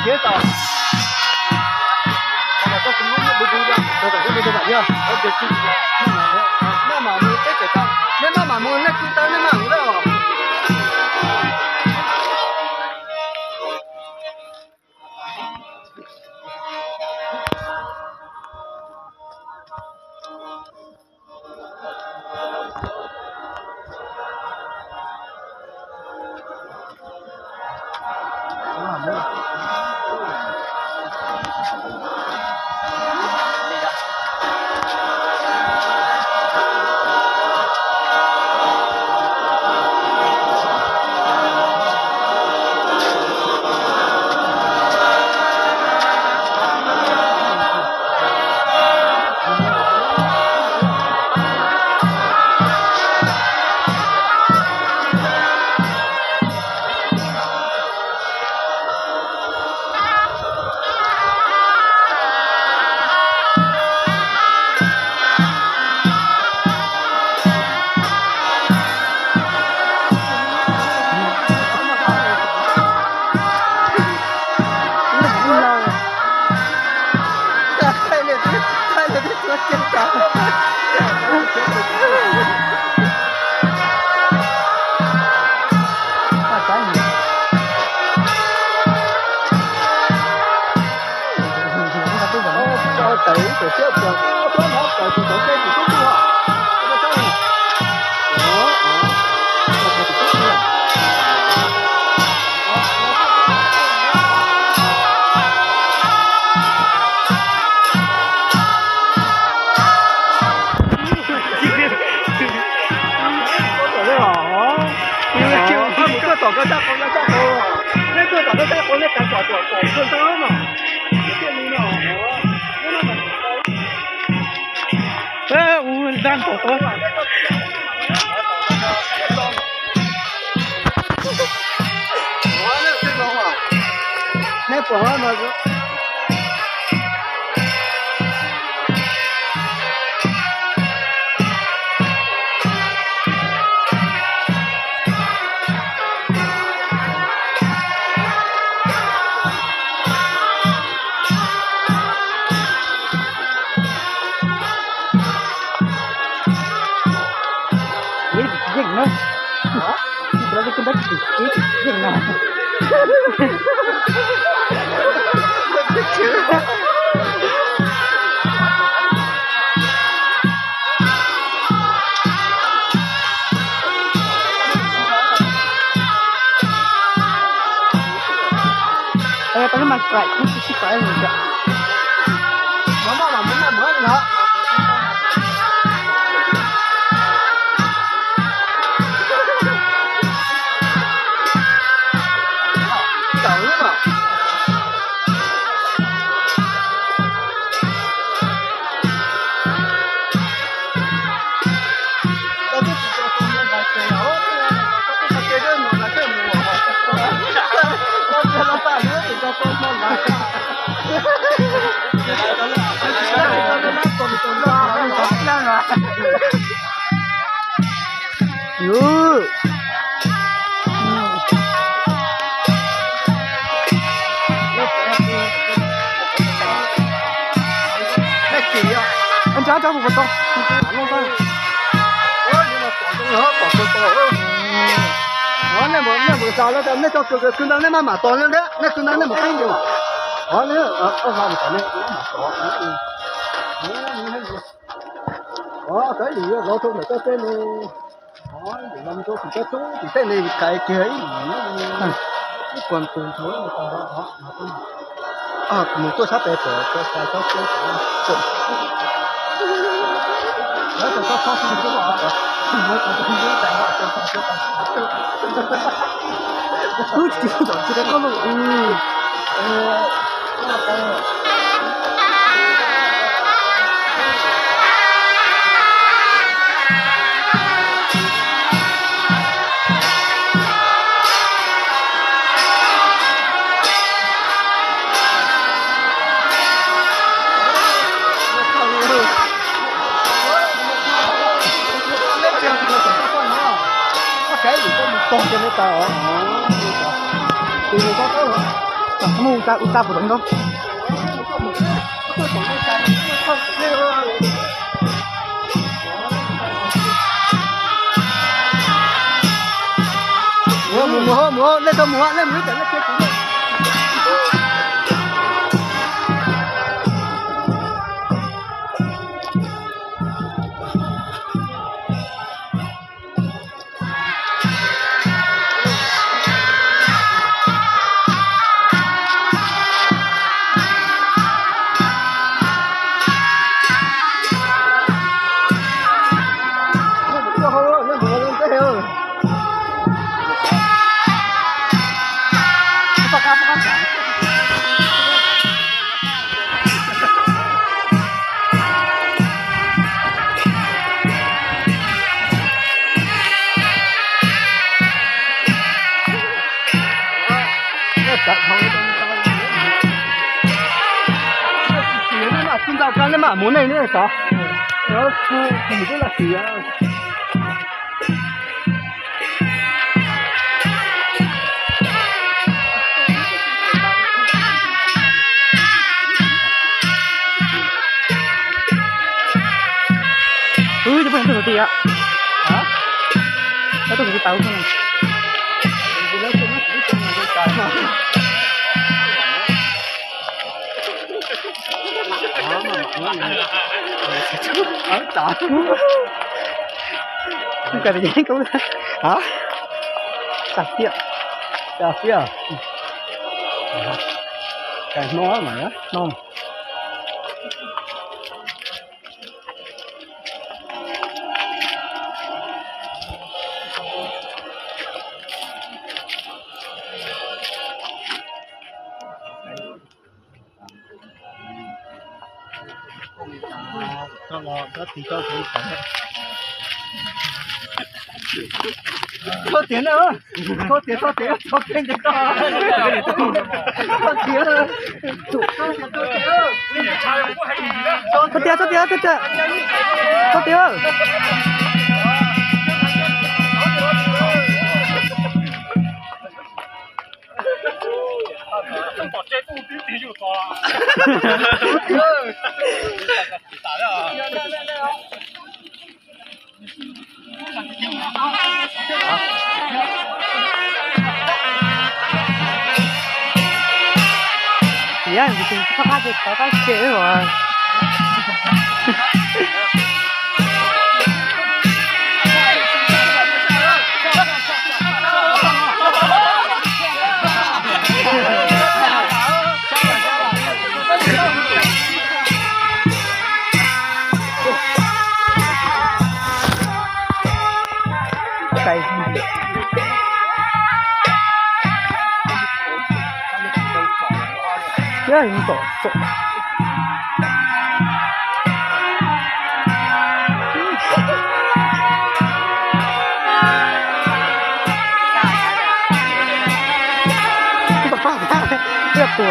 chế tao mà có cũng muốn đi ra rồi phải đi ra nhá ở đây chứ nó mà mua cái tao nếu nó mà mua nó chúng ta nó mà nữa cháu một to luôn thôi này một sao nó cho cứ nó mà to lên đấy nó cứ nó một cái gì mà nữa vào một cái này mà to cái gì nó thôi là cái này để làm cho cái số thì cái này cái ấy nó còn tùy thôi một tôi sắp để bỏ cho sai cho tôi đó là có khó khăn của họ đó mới có không biết tại họ cứ chỉ có luôn Kamu uta putong to? Mua lên cho mua lên mới chẳng nó chết. Chúng ta cái mà muốn này nữa là sao? Nó không biết là gì á. Itu bukan itu dia. Hah? Itu kita tahu kan. Không cần gì cũng hả? Sạch kia. Sạch kia. Cái nó mà á, non. Cho lò đó thì cho thấy có tiền nữa, có tiền cho tiền cho tiền cho保这步比比就高啊！咋的？呀，你这他就他写我。Cay. Ya, ini kok. Lihat tuh.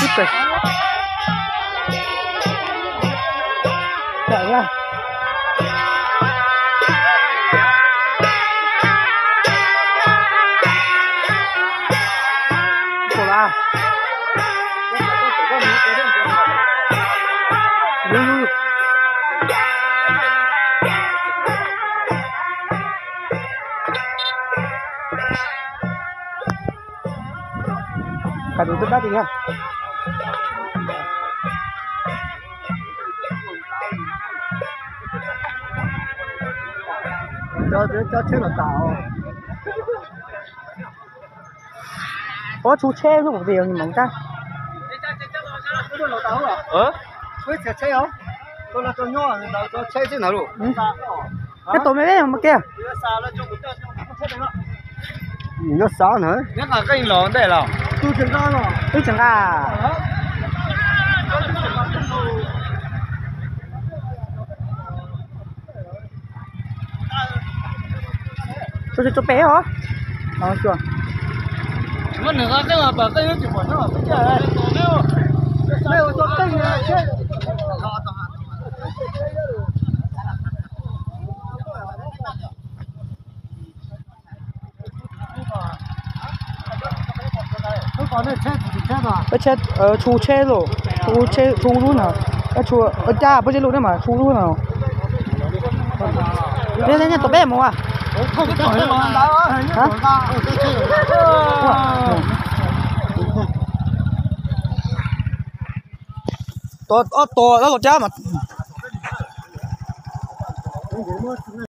Super. Ya. Bola. Kado itu tadi ya. cho chế là tạo. Có chú xe với một điều nhưng mà không ta. Với xe không? Tôi là cho nhỏ, cho xe chứ nào luôn. Cái tổ mấy bé mà kia. Nó sao nữa? Nhất là cái lon đây là. Tôi chẳng ra rồi. Tôi chẳng ra. Cho bé hả? Chưa. Nó nửa cái mà bờ cây nó chỉ bỏ nó bây giờ đây cho cây này chứ. Nó còn đây chết thì chết mà. Cái chết chu chết rồi, chu luôn nào. Cái chu cha bây giờ luôn đấy mà chu luôn nào. Đây đây tụi bé mua à? Không có tuổi mà đó hình như tuổi ta cái chết. To đó là cha mà